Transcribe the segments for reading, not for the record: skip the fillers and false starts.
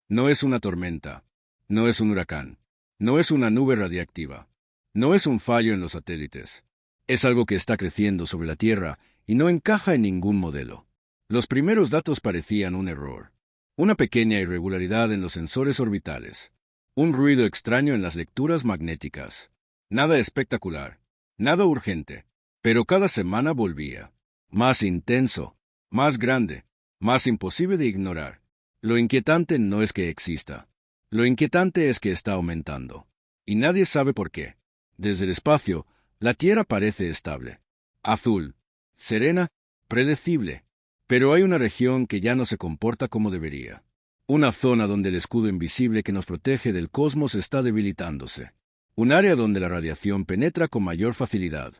No es una tormenta. No es un huracán. No es una nube radiactiva. No es un fallo en los satélites. Es algo que está creciendo sobre la Tierra y no encaja en ningún modelo. Los primeros datos parecían un error. Una pequeña irregularidad en los sensores orbitales. Un ruido extraño en las lecturas magnéticas. Nada espectacular. Nada urgente. Pero cada semana volvía. Más intenso. Más grande. Más imposible de ignorar. Lo inquietante no es que exista. Lo inquietante es que está aumentando. Y nadie sabe por qué. Desde el espacio, la Tierra parece estable. Azul. Serena. Predecible. Pero hay una región que ya no se comporta como debería. Una zona donde el escudo invisible que nos protege del cosmos está debilitándose. Un área donde la radiación penetra con mayor facilidad.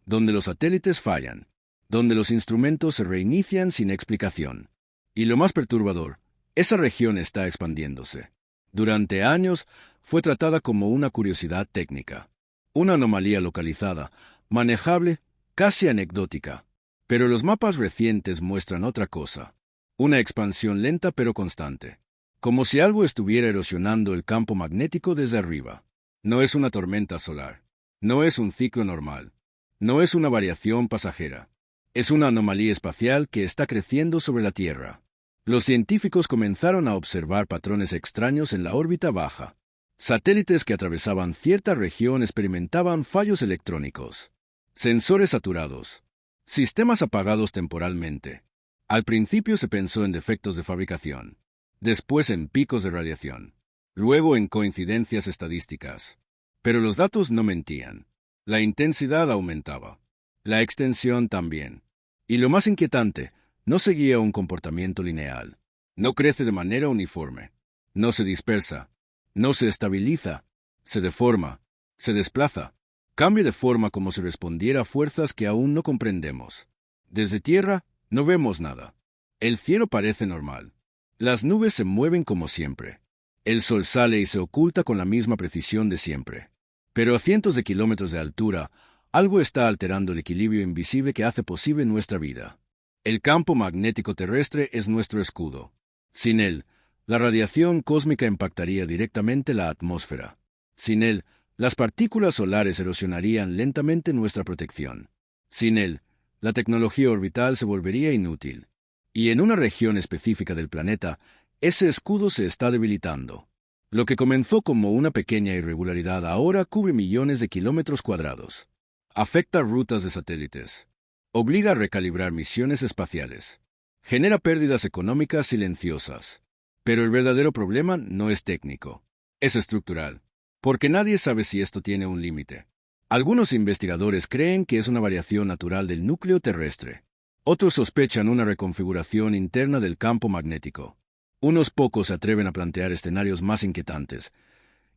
Donde los satélites fallan. Donde los instrumentos se reinician sin explicación. Y lo más perturbador, esa región está expandiéndose. Durante años fue tratada como una curiosidad técnica. Una anomalía localizada, manejable, casi anecdótica. Pero los mapas recientes muestran otra cosa. Una expansión lenta pero constante. Como si algo estuviera erosionando el campo magnético desde arriba. No es una tormenta solar. No es un ciclo normal. No es una variación pasajera. Es una anomalía espacial que está creciendo sobre la Tierra. Los científicos comenzaron a observar patrones extraños en la órbita baja. Satélites que atravesaban cierta región experimentaban fallos electrónicos. Sensores saturados. Sistemas apagados temporalmente. Al principio se pensó en defectos de fabricación. Después en picos de radiación. Luego en coincidencias estadísticas. Pero los datos no mentían. La intensidad aumentaba. La extensión también. Y lo más inquietante, no seguía un comportamiento lineal. No crece de manera uniforme. No se dispersa. No se estabiliza. Se deforma. Se desplaza. Cambia de forma como si respondiera a fuerzas que aún no comprendemos. Desde tierra, no vemos nada. El cielo parece normal. Las nubes se mueven como siempre. El sol sale y se oculta con la misma precisión de siempre. Pero a cientos de kilómetros de altura, algo está alterando el equilibrio invisible que hace posible nuestra vida. El campo magnético terrestre es nuestro escudo. Sin él, la radiación cósmica impactaría directamente la atmósfera. Sin él, las partículas solares erosionarían lentamente nuestra protección. Sin él, la tecnología orbital se volvería inútil. Y en una región específica del planeta, ese escudo se está debilitando. Lo que comenzó como una pequeña irregularidad ahora cubre millones de kilómetros cuadrados. Afecta rutas de satélites. Obliga a recalibrar misiones espaciales. Genera pérdidas económicas silenciosas. Pero el verdadero problema no es técnico. Es estructural. Porque nadie sabe si esto tiene un límite. Algunos investigadores creen que es una variación natural del núcleo terrestre. Otros sospechan una reconfiguración interna del campo magnético. Unos pocos se atreven a plantear escenarios más inquietantes,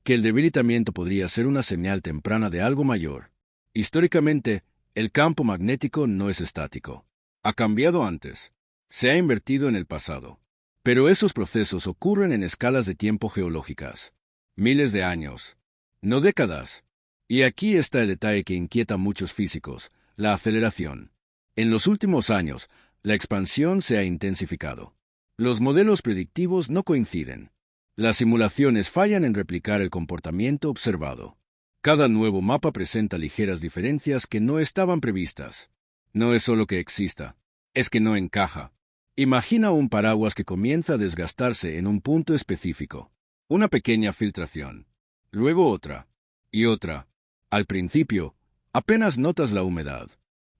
que el debilitamiento podría ser una señal temprana de algo mayor. Históricamente, el campo magnético no es estático. Ha cambiado antes. Se ha invertido en el pasado. Pero esos procesos ocurren en escalas de tiempo geológicas. Miles de años. No décadas. Y aquí está el detalle que inquieta a muchos físicos, la aceleración. En los últimos años, la expansión se ha intensificado. Los modelos predictivos no coinciden. Las simulaciones fallan en replicar el comportamiento observado. Cada nuevo mapa presenta ligeras diferencias que no estaban previstas. No es solo que exista, es que no encaja. Imagina un paraguas que comienza a desgastarse en un punto específico. Una pequeña filtración. Luego otra. Y otra. Al principio, apenas notas la humedad.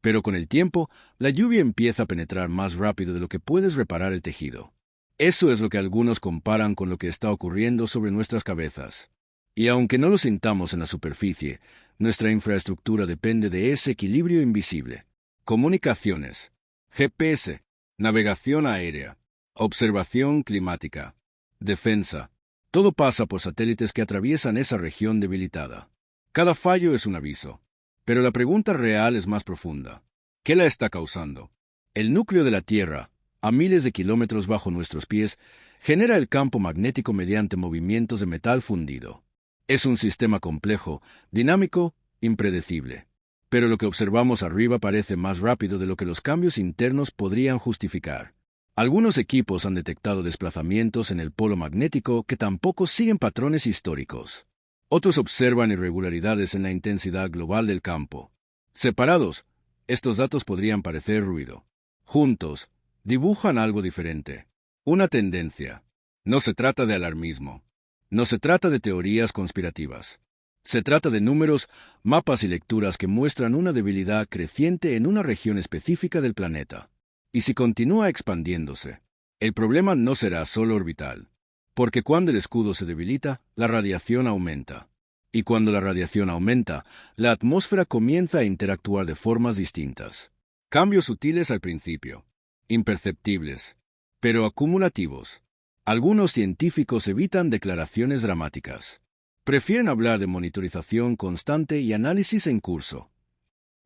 Pero con el tiempo, la lluvia empieza a penetrar más rápido de lo que puedes reparar el tejido. Eso es lo que algunos comparan con lo que está ocurriendo sobre nuestras cabezas. Y aunque no lo sintamos en la superficie, nuestra infraestructura depende de ese equilibrio invisible. Comunicaciones, GPS, navegación aérea, observación climática, defensa. Todo pasa por satélites que atraviesan esa región debilitada. Cada fallo es un aviso. Pero la pregunta real es más profunda. ¿Qué la está causando? El núcleo de la Tierra, a miles de kilómetros bajo nuestros pies, genera el campo magnético mediante movimientos de metal fundido. Es un sistema complejo, dinámico, impredecible. Pero lo que observamos arriba parece más rápido de lo que los cambios internos podrían justificar. Algunos equipos han detectado desplazamientos en el polo magnético que tampoco siguen patrones históricos. Otros observan irregularidades en la intensidad global del campo. Separados, estos datos podrían parecer ruido. Juntos, dibujan algo diferente. Una tendencia. No se trata de alarmismo. No se trata de teorías conspirativas. Se trata de números, mapas y lecturas que muestran una debilidad creciente en una región específica del planeta. Y si continúa expandiéndose, el problema no será solo orbital. Porque cuando el escudo se debilita, la radiación aumenta. Y cuando la radiación aumenta, la atmósfera comienza a interactuar de formas distintas. Cambios sutiles al principio, imperceptibles, pero acumulativos. Algunos científicos evitan declaraciones dramáticas. Prefieren hablar de monitorización constante y análisis en curso.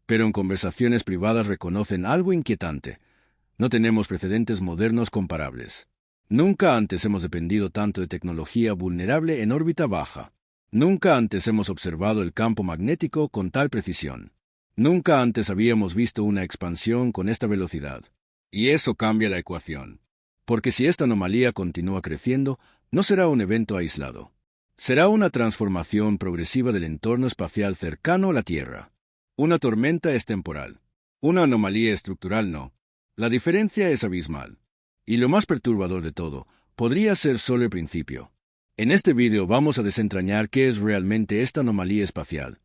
Pero en conversaciones privadas reconocen algo inquietante. No tenemos precedentes modernos comparables. Nunca antes hemos dependido tanto de tecnología vulnerable en órbita baja. Nunca antes hemos observado el campo magnético con tal precisión. Nunca antes habíamos visto una expansión con esta velocidad. Y eso cambia la ecuación. Porque si esta anomalía continúa creciendo, no será un evento aislado. Será una transformación progresiva del entorno espacial cercano a la Tierra. Una tormenta es temporal. Una anomalía estructural no. La diferencia es abismal. Y lo más perturbador de todo, podría ser solo el principio. En este vídeo vamos a desentrañar qué es realmente esta anomalía espacial.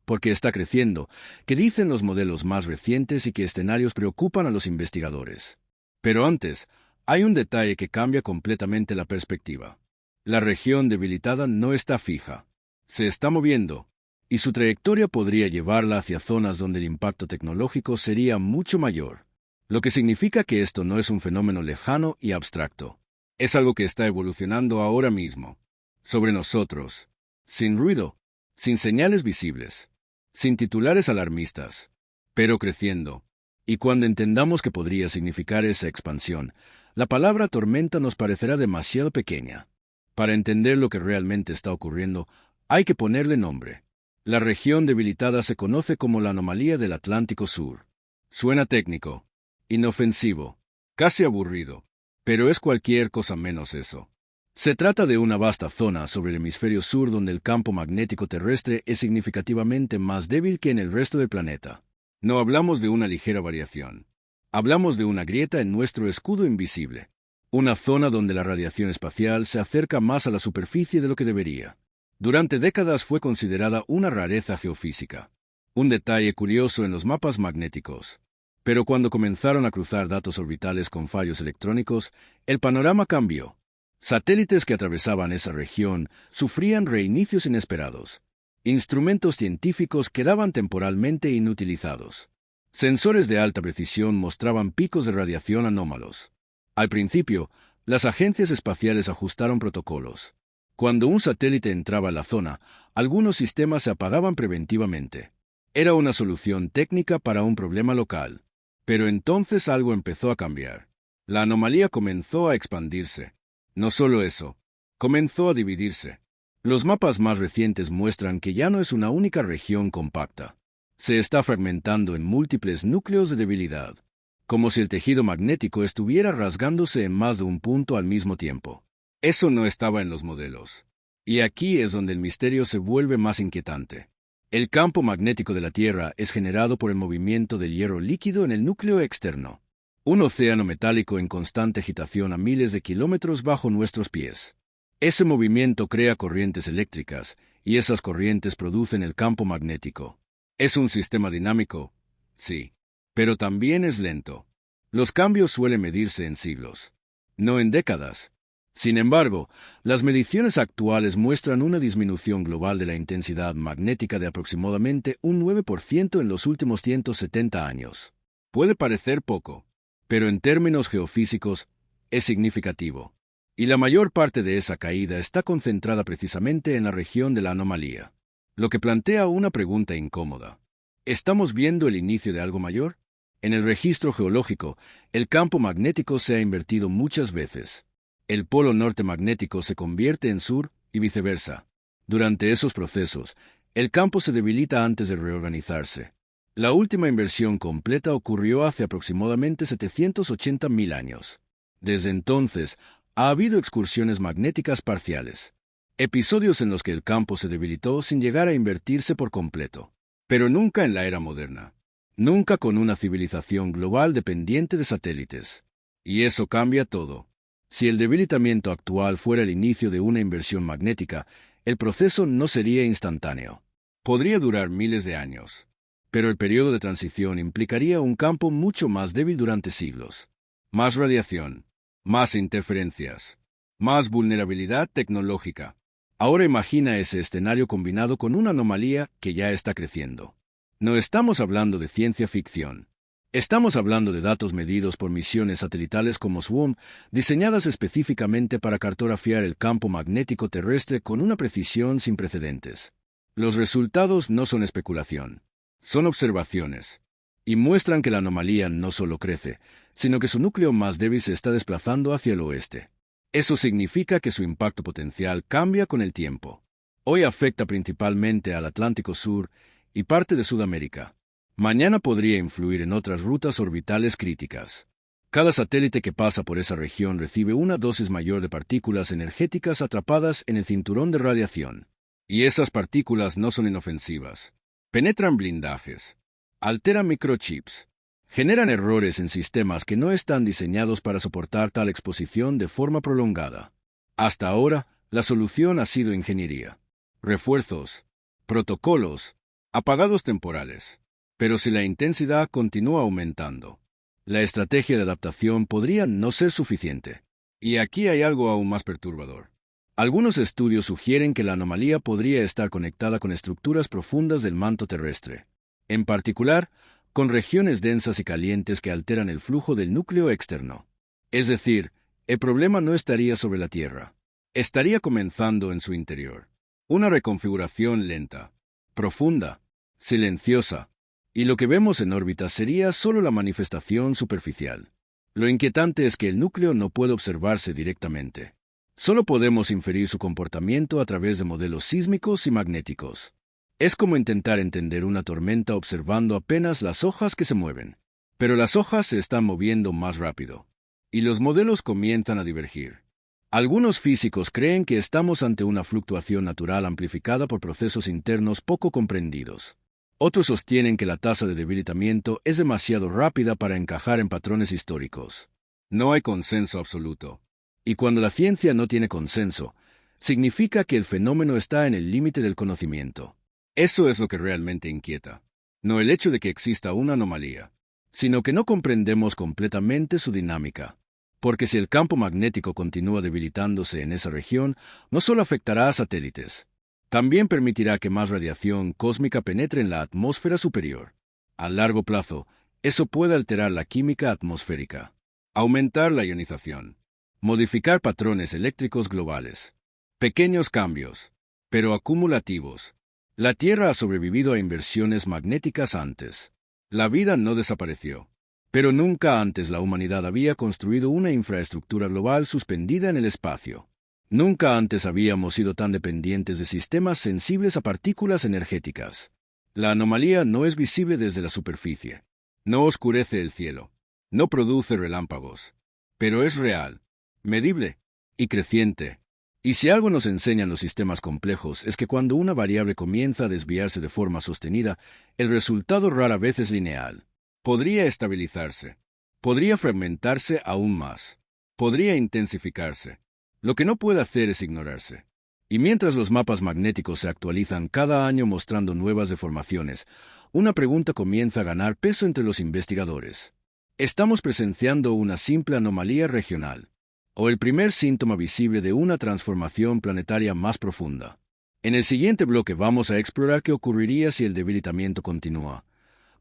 Porque está creciendo, que dicen los modelos más recientes y qué escenarios preocupan a los investigadores. Pero antes, hay un detalle que cambia completamente la perspectiva. La región debilitada no está fija. Se está moviendo, y su trayectoria podría llevarla hacia zonas donde el impacto tecnológico sería mucho mayor. Lo que significa que esto no es un fenómeno lejano y abstracto. Es algo que está evolucionando ahora mismo. Sobre nosotros. Sin ruido, sin señales visibles, sin titulares alarmistas, pero creciendo. Y cuando entendamos qué podría significar esa expansión, la palabra tormenta nos parecerá demasiado pequeña. Para entender lo que realmente está ocurriendo, hay que ponerle nombre. La región debilitada se conoce como la anomalía del Atlántico Sur. Suena técnico, inofensivo, casi aburrido, pero es cualquier cosa menos eso. Se trata de una vasta zona sobre el hemisferio sur donde el campo magnético terrestre es significativamente más débil que en el resto del planeta. No hablamos de una ligera variación. Hablamos de una grieta en nuestro escudo invisible. Una zona donde la radiación espacial se acerca más a la superficie de lo que debería. Durante décadas fue considerada una rareza geofísica. Un detalle curioso en los mapas magnéticos. Pero cuando comenzaron a cruzar datos orbitales con fallos electrónicos, el panorama cambió. Satélites que atravesaban esa región sufrían reinicios inesperados. Instrumentos científicos quedaban temporalmente inutilizados. Sensores de alta precisión mostraban picos de radiación anómalos. Al principio, las agencias espaciales ajustaron protocolos. Cuando un satélite entraba a la zona, algunos sistemas se apagaban preventivamente. Era una solución técnica para un problema local. Pero entonces algo empezó a cambiar. La anomalía comenzó a expandirse. No solo eso, comenzó a dividirse. Los mapas más recientes muestran que ya no es una única región compacta. Se está fragmentando en múltiples núcleos de debilidad, como si el tejido magnético estuviera rasgándose en más de un punto al mismo tiempo. Eso no estaba en los modelos. Y aquí es donde el misterio se vuelve más inquietante. El campo magnético de la Tierra es generado por el movimiento del hierro líquido en el núcleo externo. Un océano metálico en constante agitación a miles de kilómetros bajo nuestros pies. Ese movimiento crea corrientes eléctricas, y esas corrientes producen el campo magnético. Es un sistema dinámico, sí, pero también es lento. Los cambios suelen medirse en siglos, no en décadas. Sin embargo, las mediciones actuales muestran una disminución global de la intensidad magnética de aproximadamente un 9% en los últimos 170 años. Puede parecer poco, pero en términos geofísicos es significativo. Y la mayor parte de esa caída está concentrada precisamente en la región de la anomalía. Lo que plantea una pregunta incómoda. ¿Estamos viendo el inicio de algo mayor? En el registro geológico, el campo magnético se ha invertido muchas veces. El polo norte magnético se convierte en sur y viceversa. Durante esos procesos, el campo se debilita antes de reorganizarse. La última inversión completa ocurrió hace aproximadamente 780.000 años. Desde entonces, ha habido excursiones magnéticas parciales, episodios en los que el campo se debilitó sin llegar a invertirse por completo, pero nunca en la era moderna, nunca con una civilización global dependiente de satélites. Y eso cambia todo. Si el debilitamiento actual fuera el inicio de una inversión magnética, el proceso no sería instantáneo. Podría durar miles de años, pero el periodo de transición implicaría un campo mucho más débil durante siglos. Más radiación, más interferencias, más vulnerabilidad tecnológica. Ahora imagina ese escenario combinado con una anomalía que ya está creciendo. No estamos hablando de ciencia ficción. Estamos hablando de datos medidos por misiones satelitales como SWOM, diseñadas específicamente para cartografiar el campo magnético terrestre con una precisión sin precedentes. Los resultados no son especulación, son observaciones, y muestran que la anomalía no solo crece, sino que su núcleo más débil se está desplazando hacia el oeste. Eso significa que su impacto potencial cambia con el tiempo. Hoy afecta principalmente al Atlántico Sur y parte de Sudamérica. Mañana podría influir en otras rutas orbitales críticas. Cada satélite que pasa por esa región recibe una dosis mayor de partículas energéticas atrapadas en el cinturón de radiación. Y esas partículas no son inofensivas. Penetran blindajes, alteran microchips, generan errores en sistemas que no están diseñados para soportar tal exposición de forma prolongada. Hasta ahora, la solución ha sido ingeniería, refuerzos, protocolos, apagados temporales. Pero si la intensidad continúa aumentando, la estrategia de adaptación podría no ser suficiente. Y aquí hay algo aún más perturbador. Algunos estudios sugieren que la anomalía podría estar conectada con estructuras profundas del manto terrestre, en particular, con regiones densas y calientes que alteran el flujo del núcleo externo. Es decir, el problema no estaría sobre la Tierra, estaría comenzando en su interior. Una reconfiguración lenta, profunda, silenciosa, y lo que vemos en órbita sería solo la manifestación superficial. Lo inquietante es que el núcleo no puede observarse directamente. Solo podemos inferir su comportamiento a través de modelos sísmicos y magnéticos. Es como intentar entender una tormenta observando apenas las hojas que se mueven. Pero las hojas se están moviendo más rápido, y los modelos comienzan a divergir. Algunos físicos creen que estamos ante una fluctuación natural amplificada por procesos internos poco comprendidos. Otros sostienen que la tasa de debilitamiento es demasiado rápida para encajar en patrones históricos. No hay consenso absoluto. Y cuando la ciencia no tiene consenso, significa que el fenómeno está en el límite del conocimiento. Eso es lo que realmente inquieta. No el hecho de que exista una anomalía, sino que no comprendemos completamente su dinámica. Porque si el campo magnético continúa debilitándose en esa región, no solo afectará a satélites, también permitirá que más radiación cósmica penetre en la atmósfera superior. A largo plazo, eso puede alterar la química atmosférica, aumentar la ionización, modificar patrones eléctricos globales. Pequeños cambios, pero acumulativos. La Tierra ha sobrevivido a inversiones magnéticas antes. La vida no desapareció, pero nunca antes la humanidad había construido una infraestructura global suspendida en el espacio. Nunca antes habíamos sido tan dependientes de sistemas sensibles a partículas energéticas. La anomalía no es visible desde la superficie. No oscurece el cielo. No produce relámpagos. Pero es real, medible y creciente. Y si algo nos enseñan los sistemas complejos es que cuando una variable comienza a desviarse de forma sostenida, el resultado rara vez es lineal. Podría estabilizarse. Podría fragmentarse aún más. Podría intensificarse. Lo que no puede hacer es ignorarse. Y mientras los mapas magnéticos se actualizan cada año mostrando nuevas deformaciones, una pregunta comienza a ganar peso entre los investigadores. ¿Estamos presenciando una simple anomalía regional, o el primer síntoma visible de una transformación planetaria más profunda? En el siguiente bloque vamos a explorar qué ocurriría si el debilitamiento continúa,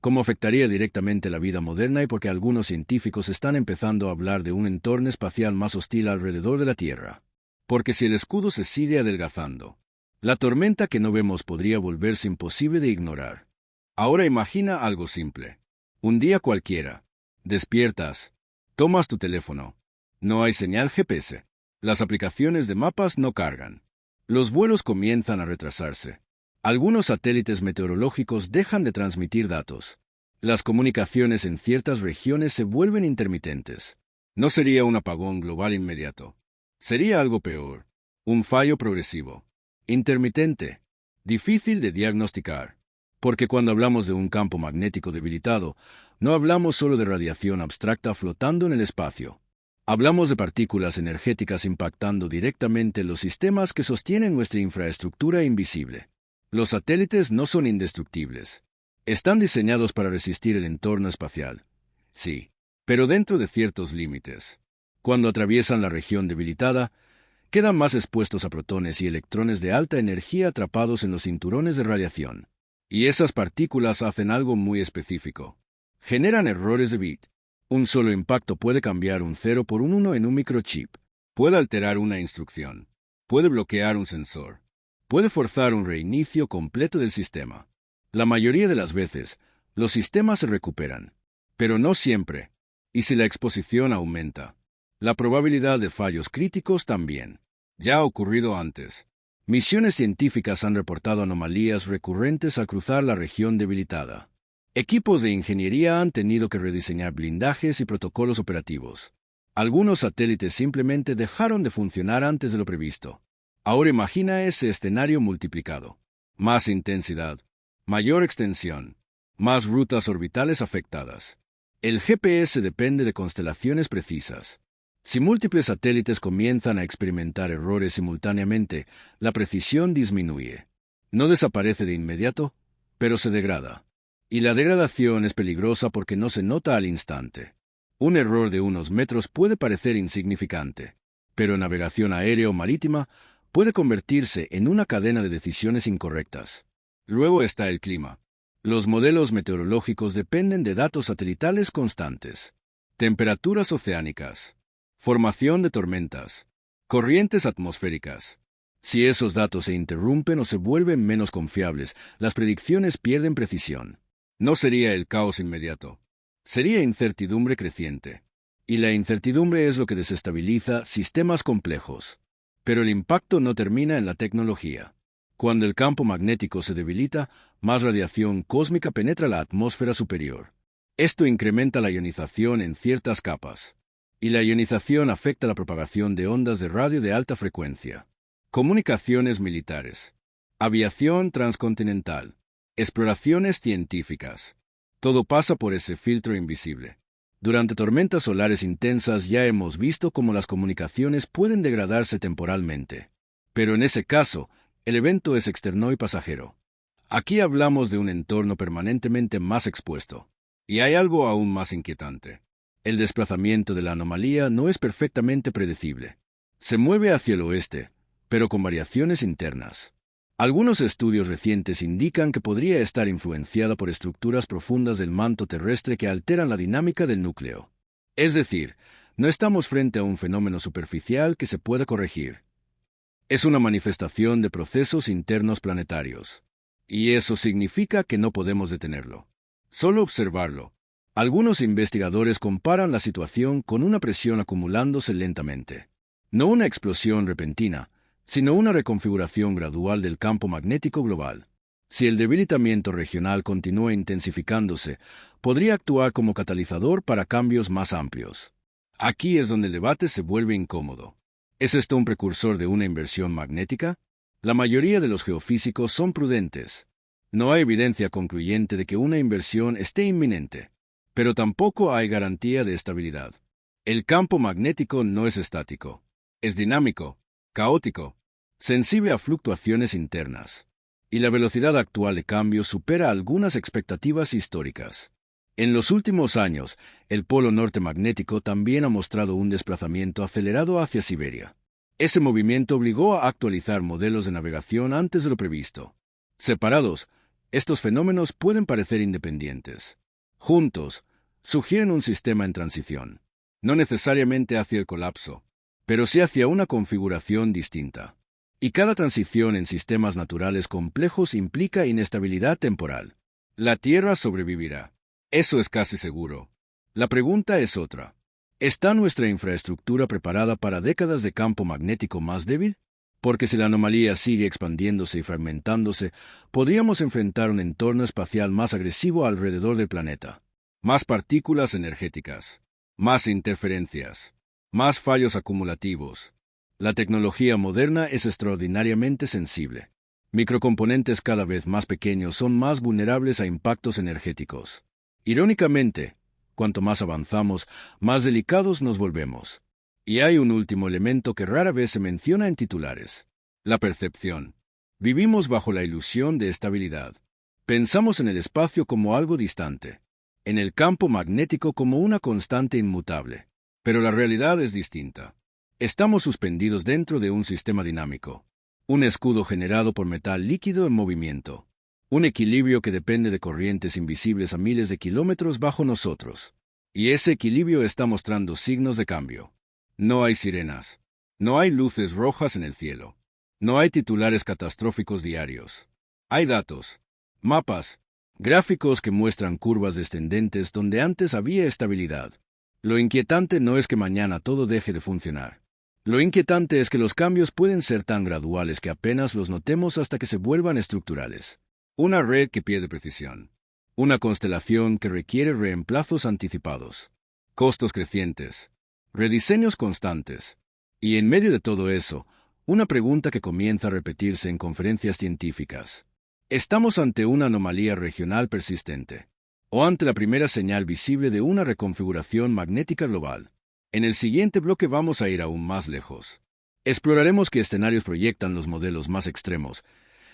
cómo afectaría directamente la vida moderna y por qué algunos científicos están empezando a hablar de un entorno espacial más hostil alrededor de la Tierra. Porque si el escudo se sigue adelgazando, la tormenta que no vemos podría volverse imposible de ignorar. Ahora imagina algo simple. Un día cualquiera, despiertas, tomas tu teléfono. No hay señal GPS. Las aplicaciones de mapas no cargan. Los vuelos comienzan a retrasarse. Algunos satélites meteorológicos dejan de transmitir datos. Las comunicaciones en ciertas regiones se vuelven intermitentes. No sería un apagón global inmediato. Sería algo peor. Un fallo progresivo. Intermitente. Difícil de diagnosticar. Porque cuando hablamos de un campo magnético debilitado, no hablamos solo de radiación abstracta flotando en el espacio. Hablamos de partículas energéticas impactando directamente los sistemas que sostienen nuestra infraestructura invisible. Los satélites no son indestructibles. Están diseñados para resistir el entorno espacial. Sí, pero dentro de ciertos límites. Cuando atraviesan la región debilitada, quedan más expuestos a protones y electrones de alta energía atrapados en los cinturones de radiación. Y esas partículas hacen algo muy específico. Generan errores de bit. Un solo impacto puede cambiar un 0 por un 1 en un microchip. Puede alterar una instrucción. Puede bloquear un sensor. Puede forzar un reinicio completo del sistema. La mayoría de las veces, los sistemas se recuperan. Pero no siempre. Y si la exposición aumenta, la probabilidad de fallos críticos también. Ya ha ocurrido antes. Misiones científicas han reportado anomalías recurrentes al cruzar la región debilitada. Equipos de ingeniería han tenido que rediseñar blindajes y protocolos operativos. Algunos satélites simplemente dejaron de funcionar antes de lo previsto. Ahora imagina ese escenario multiplicado. Más intensidad, mayor extensión, más rutas orbitales afectadas. El GPS depende de constelaciones precisas. Si múltiples satélites comienzan a experimentar errores simultáneamente, la precisión disminuye. No desaparece de inmediato, pero se degrada. Y la degradación es peligrosa porque no se nota al instante. Un error de unos metros puede parecer insignificante, pero en navegación aérea o marítima puede convertirse en una cadena de decisiones incorrectas. Luego está el clima. Los modelos meteorológicos dependen de datos satelitales constantes. Temperaturas oceánicas. Formación de tormentas. Corrientes atmosféricas. Si esos datos se interrumpen o se vuelven menos confiables, las predicciones pierden precisión. No sería el caos inmediato. Sería incertidumbre creciente. Y la incertidumbre es lo que desestabiliza sistemas complejos. Pero el impacto no termina en la tecnología. Cuando el campo magnético se debilita, más radiación cósmica penetra la atmósfera superior. Esto incrementa la ionización en ciertas capas. Y la ionización afecta la propagación de ondas de radio de alta frecuencia. Comunicaciones militares. Aviación transcontinental. Exploraciones científicas. Todo pasa por ese filtro invisible. Durante tormentas solares intensas ya hemos visto cómo las comunicaciones pueden degradarse temporalmente. Pero en ese caso, el evento es externo y pasajero. Aquí hablamos de un entorno permanentemente más expuesto. Y hay algo aún más inquietante. El desplazamiento de la anomalía no es perfectamente predecible. Se mueve hacia el oeste, pero con variaciones internas. Algunos estudios recientes indican que podría estar influenciada por estructuras profundas del manto terrestre que alteran la dinámica del núcleo. Es decir, no estamos frente a un fenómeno superficial que se pueda corregir. Es una manifestación de procesos internos planetarios. Y eso significa que no podemos detenerlo. Solo observarlo. Algunos investigadores comparan la situación con una presión acumulándose lentamente. No una explosión repentina, sino una reconfiguración gradual del campo magnético global. Si el debilitamiento regional continúa intensificándose, podría actuar como catalizador para cambios más amplios. Aquí es donde el debate se vuelve incómodo. ¿Es esto un precursor de una inversión magnética? La mayoría de los geofísicos son prudentes. No hay evidencia concluyente de que una inversión esté inminente. Pero tampoco hay garantía de estabilidad. El campo magnético no es estático. Es dinámico, caótico, sensible a fluctuaciones internas. Y la velocidad actual de cambio supera algunas expectativas históricas. En los últimos años, el polo norte magnético también ha mostrado un desplazamiento acelerado hacia Siberia. Ese movimiento obligó a actualizar modelos de navegación antes de lo previsto. Separados, estos fenómenos pueden parecer independientes. Juntos, sugieren un sistema en transición, no necesariamente hacia el colapso, pero sí hacia una configuración distinta. Y cada transición en sistemas naturales complejos implica inestabilidad temporal. La Tierra sobrevivirá. Eso es casi seguro. La pregunta es otra. ¿Está nuestra infraestructura preparada para décadas de campo magnético más débil? Porque si la anomalía sigue expandiéndose y fragmentándose, podríamos enfrentar un entorno espacial más agresivo alrededor del planeta. Más partículas energéticas. más interferencias, más fallos acumulativos. La tecnología moderna es extraordinariamente sensible. Microcomponentes cada vez más pequeños son más vulnerables a impactos energéticos. Irónicamente, cuanto más avanzamos, más delicados nos volvemos. Y hay un último elemento que rara vez se menciona en titulares: la percepción. Vivimos bajo la ilusión de estabilidad. Pensamos en el espacio como algo distante, en el campo magnético como una constante inmutable. Pero la realidad es distinta. Estamos suspendidos dentro de un sistema dinámico, un escudo generado por metal líquido en movimiento, un equilibrio que depende de corrientes invisibles a miles de kilómetros bajo nosotros. Y ese equilibrio está mostrando signos de cambio. No hay sirenas, no hay luces rojas en el cielo, no hay titulares catastróficos diarios. Hay datos, mapas, gráficos que muestran curvas descendentes donde antes había estabilidad. Lo inquietante no es que mañana todo deje de funcionar. Lo inquietante es que los cambios pueden ser tan graduales que apenas los notemos hasta que se vuelvan estructurales. Una red que pierde precisión. Una constelación que requiere reemplazos anticipados. Costos crecientes. Rediseños constantes. Y en medio de todo eso, una pregunta que comienza a repetirse en conferencias científicas. ¿Estamos ante una anomalía regional persistente? ¿O ante la primera señal visible de una reconfiguración magnética global? En el siguiente bloque vamos a ir aún más lejos. Exploraremos qué escenarios proyectan los modelos más extremos.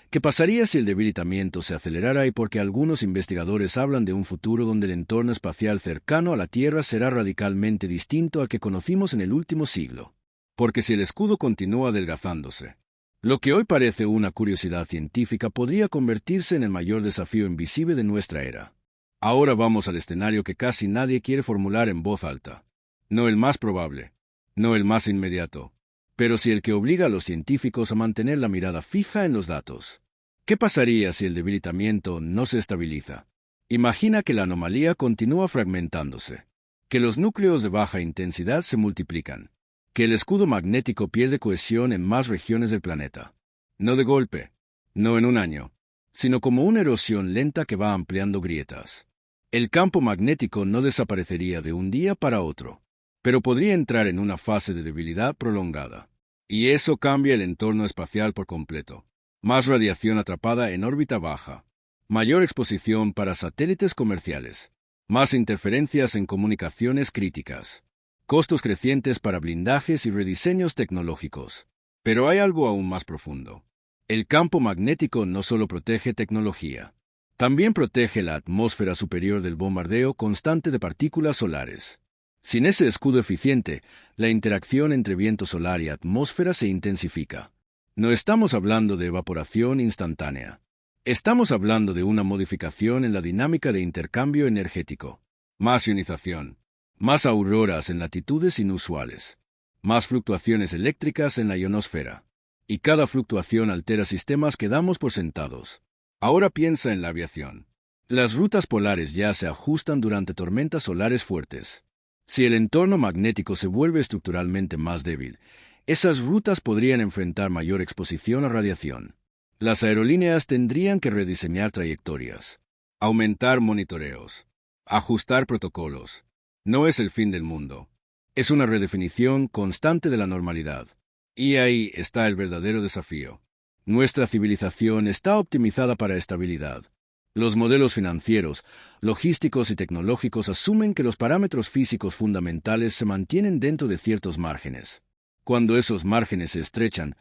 ¿Qué pasaría si el debilitamiento se acelerara y por qué algunos investigadores hablan de un futuro donde el entorno espacial cercano a la Tierra será radicalmente distinto al que conocimos en el último siglo? Porque si el escudo continúa adelgazándose, lo que hoy parece una curiosidad científica podría convertirse en el mayor desafío invisible de nuestra era. Ahora vamos al escenario que casi nadie quiere formular en voz alta. No el más probable, no el más inmediato, pero sí el que obliga a los científicos a mantener la mirada fija en los datos. ¿Qué pasaría si el debilitamiento no se estabiliza? Imagina que la anomalía continúa fragmentándose, que los núcleos de baja intensidad se multiplican, que el escudo magnético pierde cohesión en más regiones del planeta. No de golpe, no en un año, sino como una erosión lenta que va ampliando grietas. El campo magnético no desaparecería de un día para otro, pero podría entrar en una fase de debilidad prolongada. Y eso cambia el entorno espacial por completo. Más radiación atrapada en órbita baja, mayor exposición para satélites comerciales, más interferencias en comunicaciones críticas, costos crecientes para blindajes y rediseños tecnológicos. Pero hay algo aún más profundo. El campo magnético no solo protege tecnología, también protege la atmósfera superior del bombardeo constante de partículas solares. Sin ese escudo eficiente, la interacción entre viento solar y atmósfera se intensifica. No estamos hablando de evaporación instantánea. Estamos hablando de una modificación en la dinámica de intercambio energético. Más ionización, más auroras en latitudes inusuales, más fluctuaciones eléctricas en la ionosfera. Y cada fluctuación altera sistemas que damos por sentados. Ahora piensa en la aviación. Las rutas polares ya se ajustan durante tormentas solares fuertes. Si el entorno magnético se vuelve estructuralmente más débil, esas rutas podrían enfrentar mayor exposición a radiación. Las aerolíneas tendrían que rediseñar trayectorias, aumentar monitoreos, ajustar protocolos. No es el fin del mundo. Es una redefinición constante de la normalidad. Y ahí está el verdadero desafío. Nuestra civilización está optimizada para estabilidad. Los modelos financieros, logísticos y tecnológicos asumen que los parámetros físicos fundamentales se mantienen dentro de ciertos márgenes. Cuando esos márgenes se estrechan,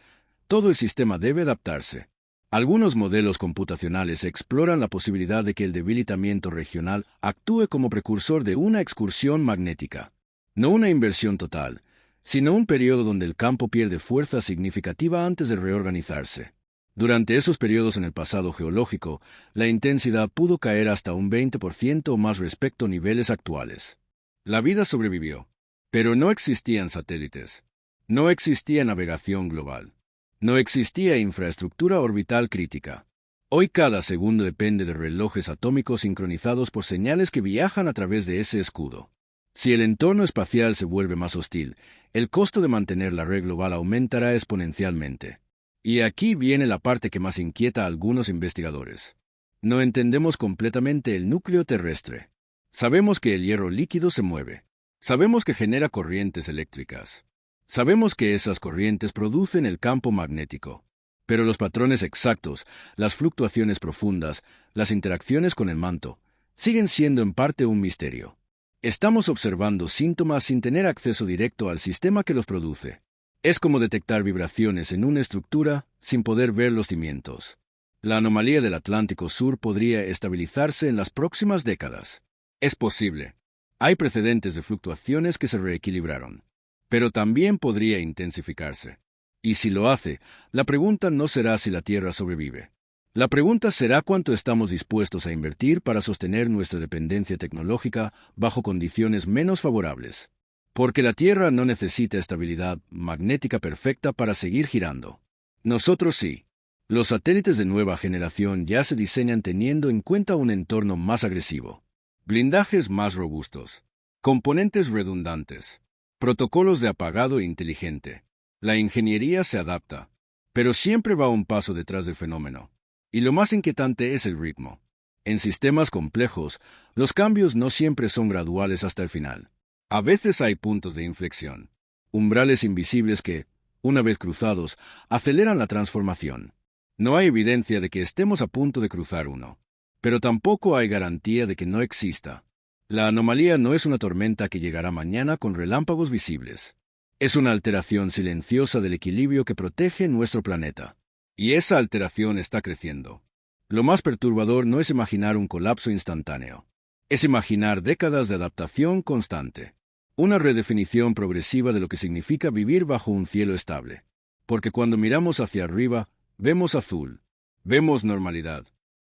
todo el sistema debe adaptarse. Algunos modelos computacionales exploran la posibilidad de que el debilitamiento regional actúe como precursor de una excursión magnética. No una inversión total, sino un periodo donde el campo pierde fuerza significativa antes de reorganizarse. Durante esos periodos en el pasado geológico, la intensidad pudo caer hasta un 20% o más respecto a niveles actuales. La vida sobrevivió, pero no existían satélites. No existía navegación global. No existía infraestructura orbital crítica. Hoy cada segundo depende de relojes atómicos sincronizados por señales que viajan a través de ese escudo. Si el entorno espacial se vuelve más hostil, el costo de mantener la red global aumentará exponencialmente. Y aquí viene la parte que más inquieta a algunos investigadores. No entendemos completamente el núcleo terrestre. Sabemos que el hierro líquido se mueve, Sabemos que genera corrientes eléctricas. Sabemos que esas corrientes producen el campo magnético. Pero los patrones exactos, las fluctuaciones profundas, las interacciones con el manto, siguen siendo en parte un misterio. Estamos observando síntomas sin tener acceso directo al sistema que los produce. Es como detectar vibraciones en una estructura sin poder ver los cimientos. La anomalía del Atlántico Sur podría estabilizarse en las próximas décadas. Es posible. Hay precedentes de fluctuaciones que se reequilibraron. Pero también podría intensificarse. Y si lo hace, la pregunta no será si la Tierra sobrevive. La pregunta será cuánto estamos dispuestos a invertir para sostener nuestra dependencia tecnológica bajo condiciones menos favorables. Porque la Tierra no necesita estabilidad magnética perfecta para seguir girando. Nosotros sí. Los satélites de nueva generación ya se diseñan teniendo en cuenta un entorno más agresivo, blindajes más robustos, componentes redundantes, protocolos de apagado inteligente. La ingeniería se adapta, pero siempre va un paso detrás del fenómeno. Y lo más inquietante es el ritmo. En sistemas complejos, los cambios no siempre son graduales hasta el final. A veces hay puntos de inflexión, umbrales invisibles que, una vez cruzados, aceleran la transformación. No hay evidencia de que estemos a punto de cruzar uno, pero tampoco hay garantía de que no exista. La anomalía no es una tormenta que llegará mañana con relámpagos visibles. Es una alteración silenciosa del equilibrio que protege nuestro planeta. Y esa alteración está creciendo. Lo más perturbador no es imaginar un colapso instantáneo. Es imaginar décadas de adaptación constante. Una redefinición progresiva de lo que significa vivir bajo un cielo estable. Porque cuando miramos hacia arriba, vemos azul, vemos normalidad,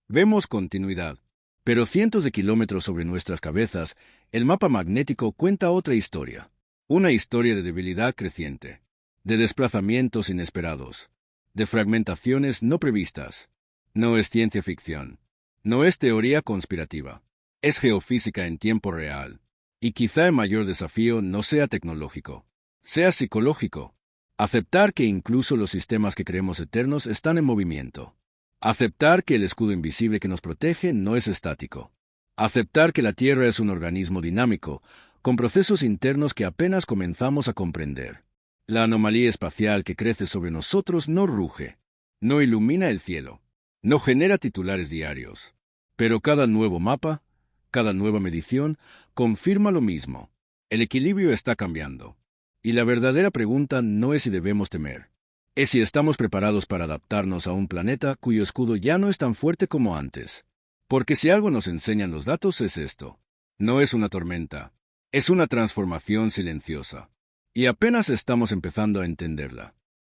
vemos continuidad. Pero cientos de kilómetros sobre nuestras cabezas, el mapa magnético cuenta otra historia. Una historia de debilidad creciente, de desplazamientos inesperados, de fragmentaciones no previstas. No es ciencia ficción. No es teoría conspirativa. Es geofísica en tiempo real. Y quizá el mayor desafío no sea tecnológico, sea psicológico. Aceptar que incluso los sistemas que creemos eternos están en movimiento. Aceptar que el escudo invisible que nos protege no es estático. Aceptar que la Tierra es un organismo dinámico, con procesos internos que apenas comenzamos a comprender. La anomalía espacial que crece sobre nosotros no ruge, no ilumina el cielo, no genera titulares diarios. Pero cada nuevo mapa, cada nueva medición, confirma lo mismo. El equilibrio está cambiando. Y la verdadera pregunta no es si debemos temer. Es si estamos preparados para adaptarnos a un planeta cuyo escudo ya no es tan fuerte como antes. Porque si algo nos enseñan los datos es esto. No es una tormenta. Es una transformación silenciosa. Y apenas estamos empezando a entenderla.